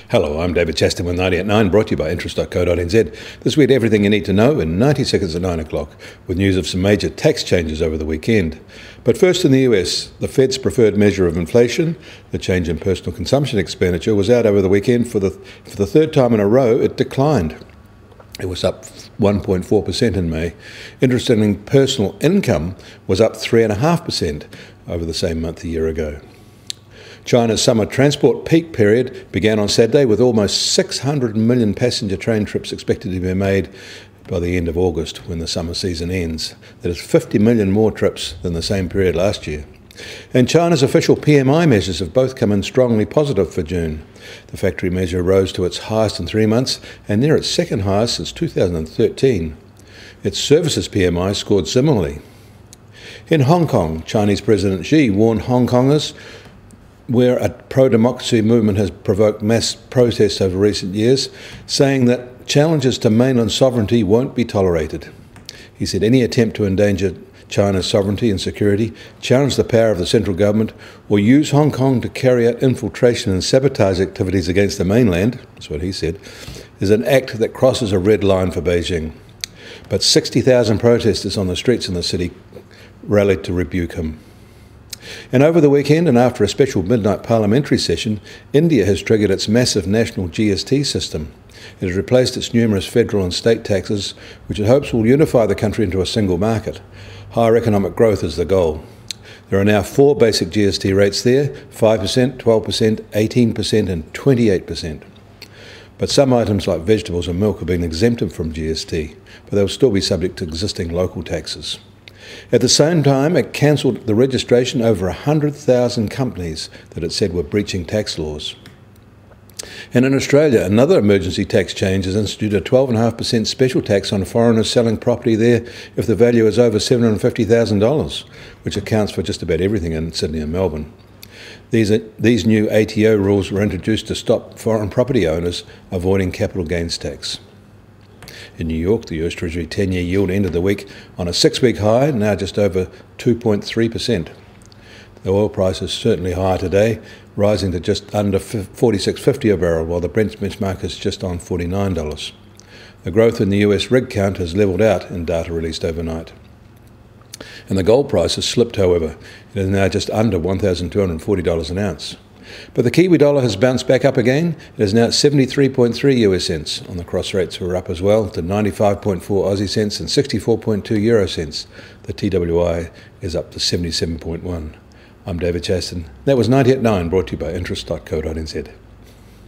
Hello, I'm David Chaston with 90 at 9, brought to you by interest.co.nz. This week, everything you need to know in 90 seconds at 9 o'clock, with news of some major tax changes over the weekend. But first in the US, the Fed's preferred measure of inflation, the change in personal consumption expenditure, was out over the weekend. For the third time in a row, it declined. It was up 1.4% in May. Interestingly, personal income was up 3.5% over the same month a year ago. China's summer transport peak period began on Saturday, with almost 600 million passenger train trips expected to be made by the end of August, when the summer season ends. That is 50 million more trips than the same period last year. And China's official PMI measures have both come in strongly positive for June. The factory measure rose to its highest in 3 months, and near its second highest since 2013. Its services PMI scored similarly. In Hong Kong, Chinese President Xi warned Hong Kongers, where a pro-democracy movement has provoked mass protests over recent years, saying that challenges to mainland sovereignty won't be tolerated. He said any attempt to endanger China's sovereignty and security, challenge the power of the central government, or use Hong Kong to carry out infiltration and sabotage activities against the mainland, that's what he said, is an act that crosses a red line for Beijing. But 60,000 protesters on the streets in the city rallied to rebuke him. And over the weekend, and after a special midnight parliamentary session, India has triggered its massive national GST system. It has replaced its numerous federal and state taxes, which it hopes will unify the country into a single market. Higher economic growth is the goal. There are now 4 basic GST rates there: 5%, 12%, 18% and 28%. But some items like vegetables and milk have been exempted from GST, but they will still be subject to existing local taxes. At the same time, it cancelled the registration over 100,000 companies that it said were breaching tax laws. And in Australia, another emergency tax change has instituted a 12.5% special tax on foreigners selling property there if the value is over $750,000, which accounts for just about everything in Sydney and Melbourne. These new ATO rules were introduced to stop foreign property owners avoiding capital gains tax. In New York, the US Treasury 10-year yield ended the week on a 6-week high, now just over 2.3%. The oil price is certainly higher today, rising to just under $46.50 a barrel, while the Brent benchmark is just on $49. The growth in the US rig count has levelled out in data released overnight. And the gold price has slipped, however. It is now just under $1,240 an ounce. But the Kiwi dollar has bounced back up again. It is now at 73.3 US cents. On the cross rates were up as well to 95.4 Aussie cents and 64.2 Euro cents. The TWI is up to 77.1. I'm David Chaston. That was 90 at 9, brought to you by interest.co.nz.